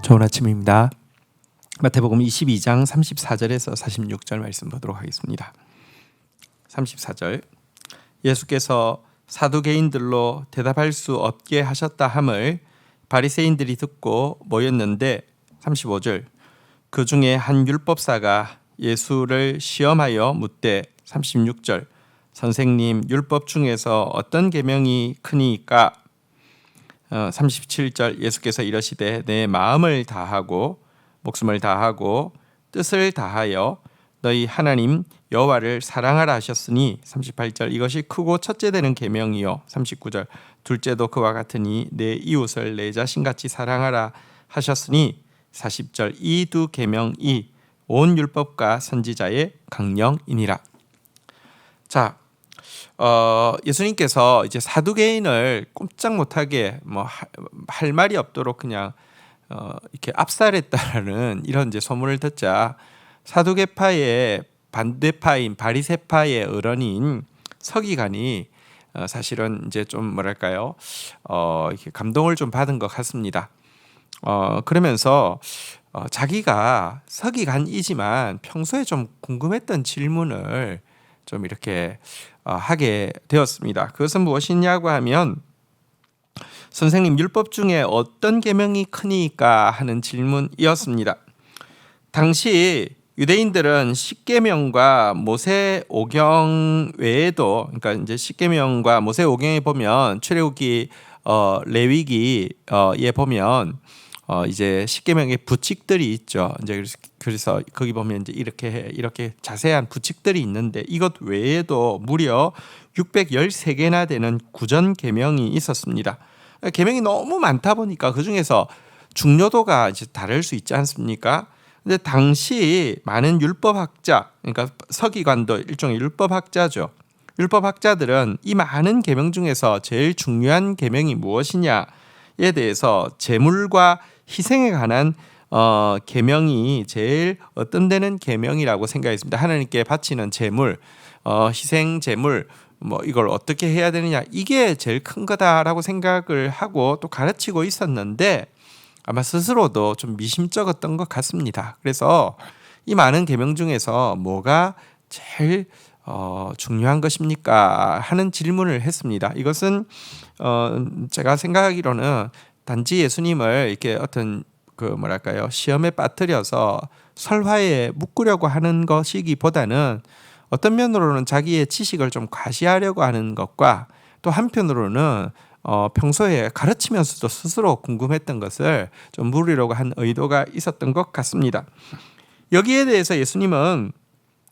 좋은 아침입니다. 마태복음 22장 34절에서 46절 말씀 보도록 하겠습니다. 34절 예수께서 사두개인들로 대답할 수 없게 하셨다 함을 바리새인들이 듣고 모였는데 35절 그 중에 한 율법사가 예수를 시험하여 묻되 36절 선생님 율법 중에서 어떤 계명이 크니까 37절 예수께서 이러시되 내 마음을 다하고 목숨을 다하고 뜻을 다하여 너희 하나님 여호와를 사랑하라 하셨으니 38절 이것이 크고 첫째 되는 계명이요 39절 둘째도 그와 같으니 내 이웃을 내 자신같이 사랑하라 하셨으니 40절 이 두 계명이 온 율법과 선지자의 강령이니라. 자, 예수님께서 이제 사두개인을 꼼짝 못하게 할 말이 없도록 그냥 이렇게 압살했다라는 이런 이제 소문을 듣자 사두개파의 반대파인 바리새파의 어른인 서기관이 사실은 이제 좀 뭐랄까요, 이렇게 감동을 좀 받은 것 같습니다. 그러면서 자기가 서기관이지만 평소에 좀 궁금했던 질문을 좀 이렇게 하게 되었습니다. 그것은 무엇이냐고 하면 선생님 율법 중에 어떤 계명이 크니까 하는 질문이었습니다. 당시 유대인들은 십계명과 모세오경 외에도 그러니까 이제 십계명과 모세오경에 보면 출애굽기 레위기에 보면 이제 십계명의 부칙들이 있죠. 이제 그래서 거기 보면 이제 이렇게 자세한 부칙들이 있는데 이것 외에도 무려 613개나 되는 구전 계명이 있었습니다. 계명이 너무 많다 보니까 그 중에서 중요도가 이제 다를 수 있지 않습니까? 근데 당시 많은 율법학자, 그러니까 서기관도 일종의 율법학자죠. 율법학자들은 이 많은 계명 중에서 제일 중요한 계명이 무엇이냐에 대해서 제물과 희생에 관한 계명이 제일 어떤 데는 계명이라고 생각했습니다. 하나님께 바치는 제물, 희생 제물 이걸 어떻게 해야 되느냐 이게 제일 큰 거다라고 생각을 하고 또 가르치고 있었는데 아마 스스로도 좀 미심쩍었던 것 같습니다. 그래서 이 많은 계명 중에서 뭐가 제일 중요한 것입니까? 하는 질문을 했습니다. 이것은 제가 생각하기로는 단지 예수님을 이렇게 어떤 시험에 빠뜨려서 설화에 묶으려고 하는 것이기보다는 어떤 면으로는 자기의 지식을 좀 과시하려고 하는 것과 또 한편으로는 평소에 가르치면서도 스스로 궁금했던 것을 좀 물으려고 한 의도가 있었던 것 같습니다. 여기에 대해서 예수님은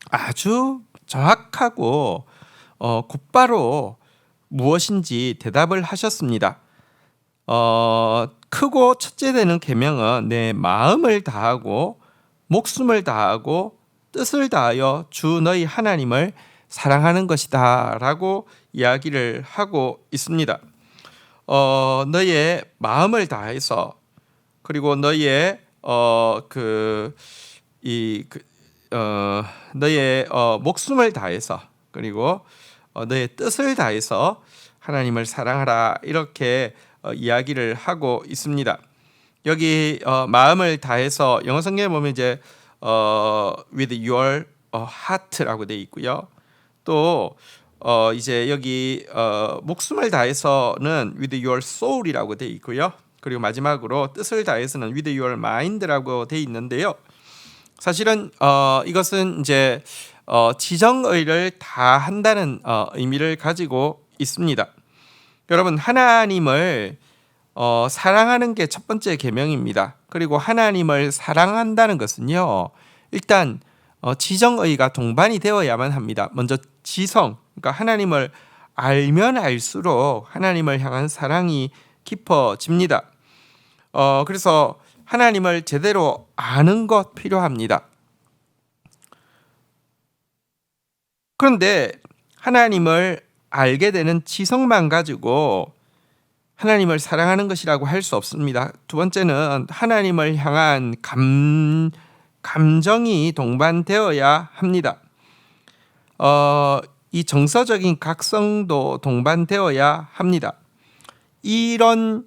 아주 정확하고 곧바로 무엇인지 대답을 하셨습니다. 크고 첫째 되는 계명은 내 마음을 다하고 목숨을 다하고 뜻을 다하여 주 너희 하나님을 사랑하는 것이다 라고 이야기를 하고 있습니다. 너의 마음을 다해서 그리고 너의 너의 목숨을 다해서 그리고 너의 뜻을 다해서 하나님을 사랑하라 이렇게 이야기를 하고 있습니다. 여기 마음을 다해서 영어 성경에 보면 이제 with your heart라고 되어 있고요. 또 이제 여기 목숨을 다해서는 with your soul이라고 되어 있고요. 그리고 마지막으로 뜻을 다해서는 with your mind라고 되어 있는데요. 사실은 이것은 이제 지정의를 다 한다는 의미를 가지고 있습니다. 여러분 하나님을 사랑하는 게 첫 번째 계명입니다. 그리고 하나님을 사랑한다는 것은요 일단 지정의가 동반이 되어야만 합니다. 먼저 지성, 그러니까 하나님을 알면 알수록 하나님을 향한 사랑이 깊어집니다. 그래서 하나님을 제대로 아는 것 필요합니다. 그런데 하나님을 알게 되는 지성만 가지고 하나님을 사랑하는 것이라고 할 수 없습니다. 두 번째는 하나님을 향한 감정이 동반되어야 합니다. 이 정서적인 각성도 동반되어야 합니다. 이런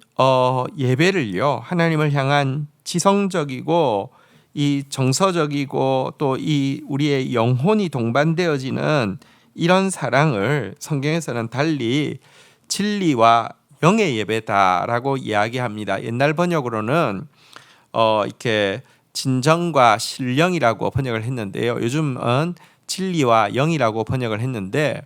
예배를요 하나님을 향한 지성적이고 이 정서적이고 또 이 우리의 영혼이 동반되어지는 이런 사랑을 성경에서는 달리 진리와 영의 예배다라고 이야기합니다. 옛날 번역으로는 이렇게 진정과 신령이라고 번역을 했는데요. 요즘은 진리와 영이라고 번역을 했는데,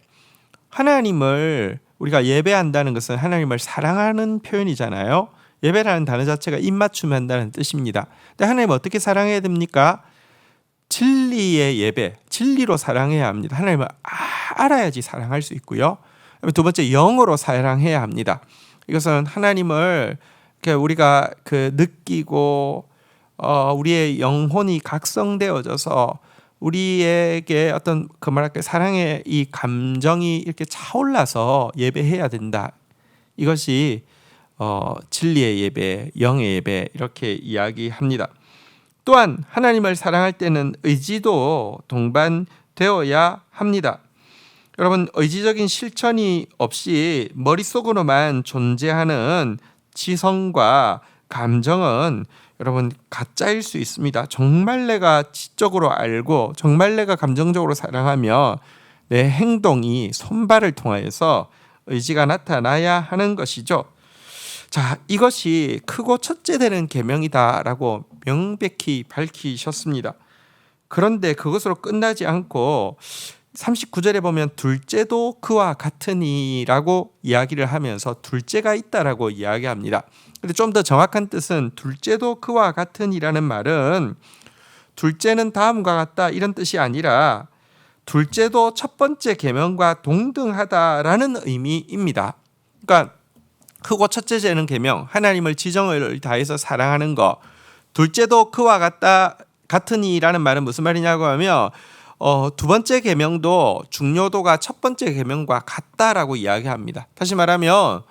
하나님을 우리가 예배한다는 것은 하나님을 사랑하는 표현이잖아요. 예배라는 단어 자체가 입맞춤한다는 뜻입니다. 근데 하나님 어떻게 사랑해야 됩니까? 진리의 예배, 진리로 사랑해야 합니다. 하나님을 알아야지 사랑할 수 있고요. 두 번째, 영으로 사랑해야 합니다. 이것은 하나님을 우리가 느끼고 우리의 영혼이 각성되어져서 우리에게 어떤 사랑의 이 감정이 이렇게 차올라서 예배해야 된다. 이것이 진리의 예배, 영의 예배 이렇게 이야기합니다. 또한 하나님을 사랑할 때는 의지도 동반되어야 합니다. 여러분, 의지적인 실천이 없이 머릿속으로만 존재하는 지성과 감정은 여러분 가짜일 수 있습니다. 정말 내가 지적으로 알고 정말 내가 감정적으로 사랑하며 내 행동이 손발을 통하여서 의지가 나타나야 하는 것이죠. 자, 이것이 크고 첫째 되는 계명이다라고 명백히 밝히셨습니다. 그런데 그것으로 끝나지 않고 39절에 보면 둘째도 그와 같으니라고 이야기를 하면서 둘째가 있다라고 이야기합니다. 근데 좀 더 정확한 뜻은 둘째도 그와 같으니라는 말은 둘째는 다음과 같다 이런 뜻이 아니라 둘째도 첫 번째 계명과 동등하다라는 의미입니다. 그러니까 크고 첫째 되는 계명, 하나님을 지정을 다해서 사랑하는 것. 둘째도 그와 같으니라는 말은 무슨 말이냐고 하면 두 번째 계명도 중요도가 첫 번째 계명과 같다라고 이야기합니다. 다시 말하면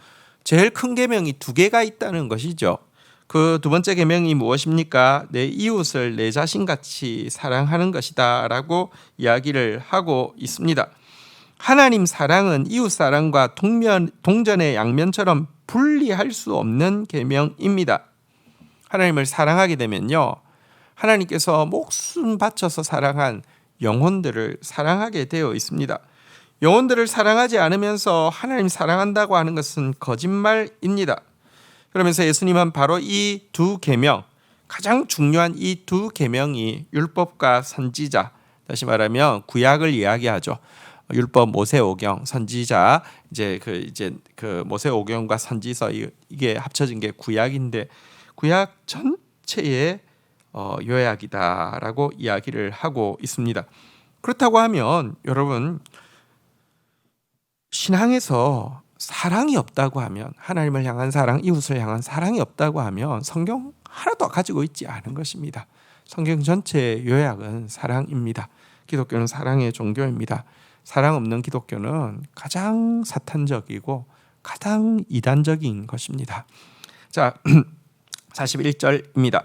제일 큰 계명이 두 개가 있다는 것이죠. 그 두 번째 계명이 무엇입니까? 내 이웃을 내 자신같이 사랑하는 것이다라고 이야기를 하고 있습니다. 하나님 사랑은 이웃 사랑과 동전의 양면처럼 분리할 수 없는 계명입니다. 하나님을 사랑하게 되면요, 하나님께서 목숨 바쳐서 사랑한 영혼들을 사랑하게 되어 있습니다. 영혼들을 사랑하지 않으면서 하나님 사랑한다고 하는 것은 거짓말입니다. 그러면서 예수님은 바로 이 두 계명, 가장 중요한 이 두 계명이 율법과 선지자, 다시 말하면 구약을 이야기하죠. 율법, 모세오경, 선지자, 이제 그 모세오경과 선지서 이게 합쳐진 게 구약인데 구약 전체의 요약이다라고 이야기를 하고 있습니다. 그렇다고 하면 여러분, 신앙에서 사랑이 없다고 하면, 하나님을 향한 사랑, 이웃을 향한 사랑이 없다고 하면 성경 하나도 가지고 있지 않은 것입니다. 성경 전체의 요약은 사랑입니다. 기독교는 사랑의 종교입니다. 사랑 없는 기독교는 가장 사탄적이고 가장 이단적인 것입니다. 자, 41절입니다.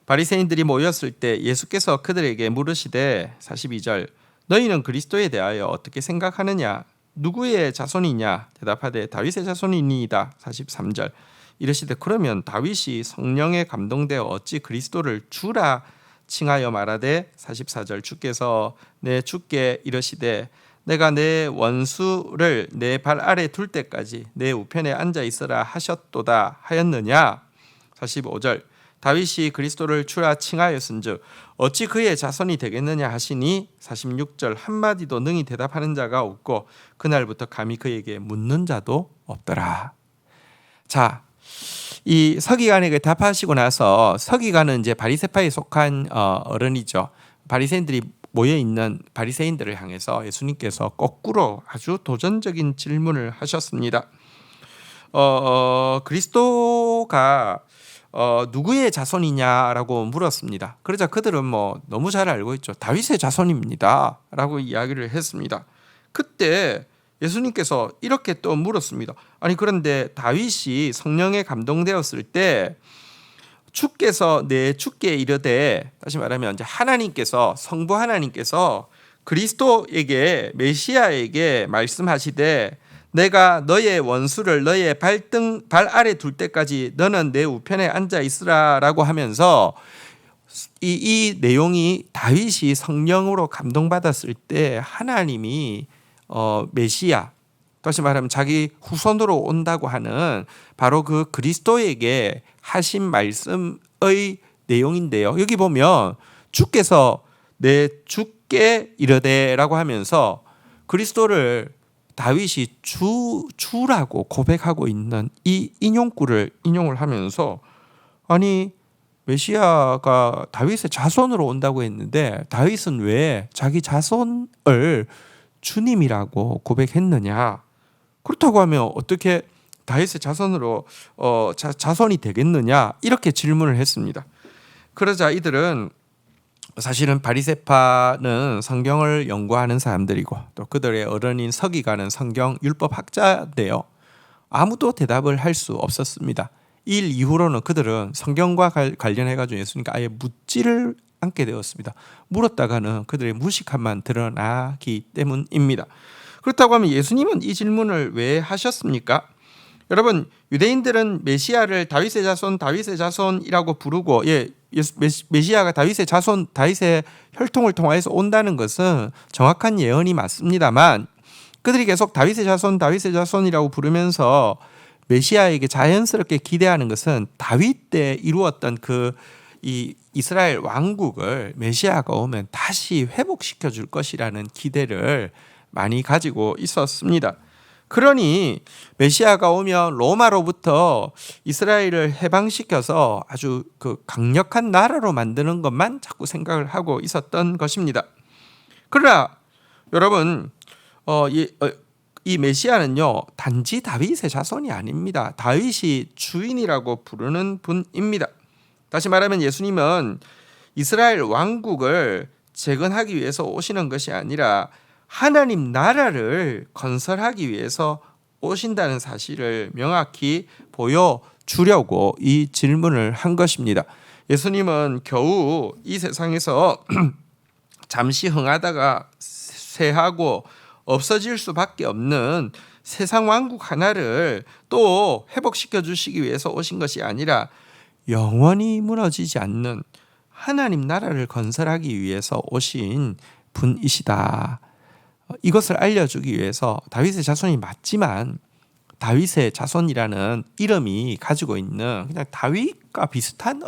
바리새인들이 모였을 때 예수께서 그들에게 물으시되, 42절, 너희는 그리스도에 대하여 어떻게 생각하느냐? 누구의 자손이냐? 대답하되 다윗의 자손이니이다. 43절, 이르시되 그러면 다윗이 성령에 감동되어 어찌 그리스도를 주라 칭하여 말하되, 44절, 주께서 내 주께 이르시되 내가 내 원수를 내 발 아래 둘 때까지 내 우편에 앉아 있으라 하셨도다 하였느냐? 45절, 다윗이 그리스도를 주라 칭하였은즉 어찌 그의 자손이 되겠느냐 하시니, 46절, 한마디도 능히 대답하는 자가 없고 그날부터 감히 그에게 묻는 자도 없더라. 자, 이 서기관에게 답하시고 나서, 서기관은 이제 바리새파에 속한 어른이죠. 바리새인들이 모여 있는 바리새인들을 향해서 예수님께서 거꾸로 아주 도전적인 질문을 하셨습니다. 그리스도가 누구의 자손이냐라고 물었습니다. 그러자 그들은 너무 잘 알고 있죠. 다윗의 자손입니다 라고 이야기를 했습니다. 그때 예수님께서 이렇게 또 물었습니다. 아니, 그런데 다윗이 성령에 감동되었을 때 주께서 내 주께 이르되, 다시 말하면 이제 하나님께서, 성부 하나님께서 그리스도에게, 메시아에게 말씀하시되 내가 너의 원수를 너의 발 아래 둘 때까지 너는 내 우편에 앉아 있으라라고 하면서 이 내용이 다윗이 성령으로 감동받았을 때 하나님이 메시아, 다시 말하면 자기 후손으로 온다고 하는 바로 그 그리스도에게 하신 말씀의 내용인데요. 여기 보면 주께서 내 주께 이르되라고 하면서 그리스도를 다윗이 주라고 고백하고 있는 이 인용구를 인용을 하면서, 아니 메시아가 다윗의 자손으로 온다고 했는데 다윗은 왜 자기 자손을 주님이라고 고백했느냐? 그렇다고 하면 어떻게 다윗의 자손으로 자손이 되겠느냐? 이렇게 질문을 했습니다. 그러자 이들은 사실은 바리새파는 성경을 연구하는 사람들이고 또 그들의 어른인 서기관은 성경 율법 학자인데요. 아무도 대답을 할 수 없었습니다. 이 이후로는 그들은 성경과 관련해가지고 예수님께 아예 묻지를 않게 되었습니다. 물었다가는 그들의 무식함만 드러나기 때문입니다. 그렇다고 하면 예수님은 이 질문을 왜 하셨습니까? 여러분, 유대인들은 메시아를 다윗의 자손이라고 부르고, 메시아가 다윗의 자손, 다윗의 혈통을 통해서 온다는 것은 정확한 예언이 맞습니다만, 그들이 계속 다윗의 자손이라고 부르면서 메시아에게 자연스럽게 기대하는 것은 다윗 때 이루었던 이 이스라엘 왕국을 메시아가 오면 다시 회복시켜 줄 것이라는 기대를 많이 가지고 있었습니다. 그러니 메시아가 오면 로마로부터 이스라엘을 해방시켜서 아주 강력한 나라로 만드는 것만 자꾸 생각을 하고 있었던 것입니다. 그러나 여러분, 이 메시아는요 단지 다윗의 자손이 아닙니다. 다윗이 주인이라고 부르는 분입니다. 다시 말하면 예수님은 이스라엘 왕국을 재건하기 위해서 오시는 것이 아니라 하나님 나라를 건설하기 위해서 오신다는 사실을 명확히 보여주려고 이 질문을 한 것입니다. 예수님은 겨우 이 세상에서 잠시 흥하다가 쇠하고 없어질 수밖에 없는 세상 왕국 하나를 또 회복시켜 주시기 위해서 오신 것이 아니라 영원히 무너지지 않는 하나님 나라를 건설하기 위해서 오신 분이시다. 이것을 알려주기 위해서 다윗의 자손이 맞지만 다윗의 자손이라는 이름이 가지고 있는 그냥 다윗과 비슷한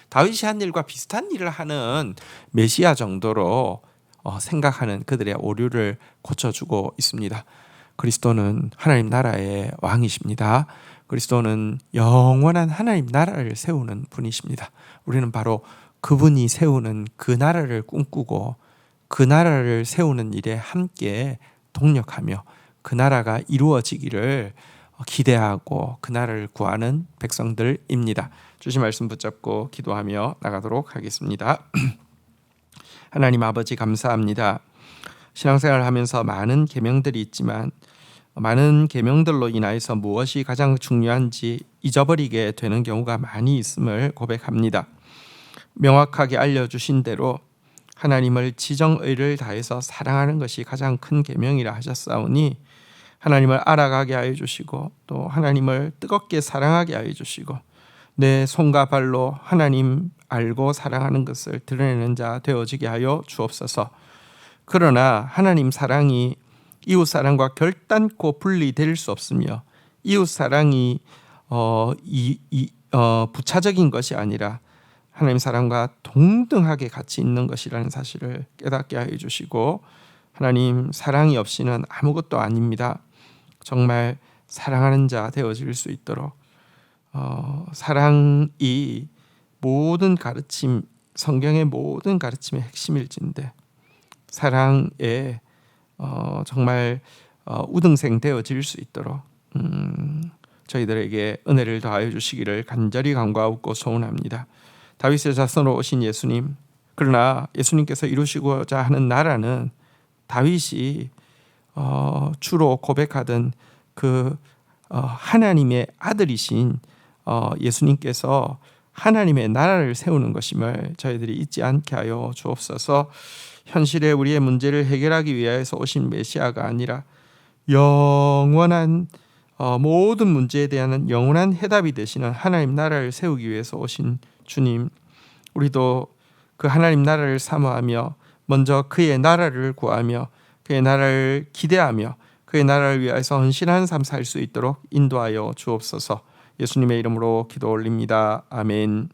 다윗이 한 일과 비슷한 일을 하는 메시아 정도로 생각하는 그들의 오류를 고쳐주고 있습니다. 그리스도는 하나님 나라의 왕이십니다. 그리스도는 영원한 하나님 나라를 세우는 분이십니다. 우리는 바로 그분이 세우는 그 나라를 꿈꾸고 그 나라를 세우는 일에 함께 동력하며 그 나라가 이루어지기를 기대하고 그 나라를 구하는 백성들입니다. 주신 말씀 붙잡고 기도하며 나가도록 하겠습니다. 하나님 아버지 감사합니다. 신앙생활을 하면서 많은 계명들이 있지만 많은 계명들로 인하여서 무엇이 가장 중요한지 잊어버리게 되는 경우가 많이 있음을 고백합니다. 명확하게 알려주신 대로 하나님을 지정의를 다해서 사랑하는 것이 가장 큰 계명이라 하셨사오니 하나님을 알아가게 하여 주시고 또 하나님을 뜨겁게 사랑하게 하여 주시고 내 손과 발로 하나님 알고 사랑하는 것을 드러내는 자 되어지게 하여 주옵소서. 그러나 하나님 사랑이 이웃 사랑과 결단코 분리될 수 없으며 이웃 사랑이 부차적인 것이 아니라 하나님 사랑과 동등하게 같이 있는 것이라는 사실을 깨닫게 하여 주시고 하나님 사랑이 없이는 아무것도 아닙니다. 정말 사랑하는 자 되어질 수 있도록 사랑이 모든 가르침, 성경의 모든 가르침의 핵심일진데 사랑에 정말 우등생 되어질 수 있도록 저희들에게 은혜를 더하여 주시기를 간절히 간구하고 소원합니다. 다윗의 자손으로 오신 예수님, 그러나 예수님께서 이루시고자 하는 나라는 다윗이 주로 고백하던 그 하나님의 아들이신 예수님께서 하나님의 나라를 세우는 것임을 저희들이 잊지 않게 하여 주옵소서. 현실의 우리의 문제를 해결하기 위해서 오신 메시아가 아니라 영원한 모든 문제에 대한 영원한 해답이 되시는 하나님 나라를 세우기 위해서 오신 주님, 우리도 그 하나님 나라를 사모하며 먼저 그의 나라를 구하며 그의 나라를 기대하며 그의 나라를 위해서 헌신하는 삶 살 수 있도록 인도하여 주옵소서. 예수님의 이름으로 기도 올립니다. 아멘.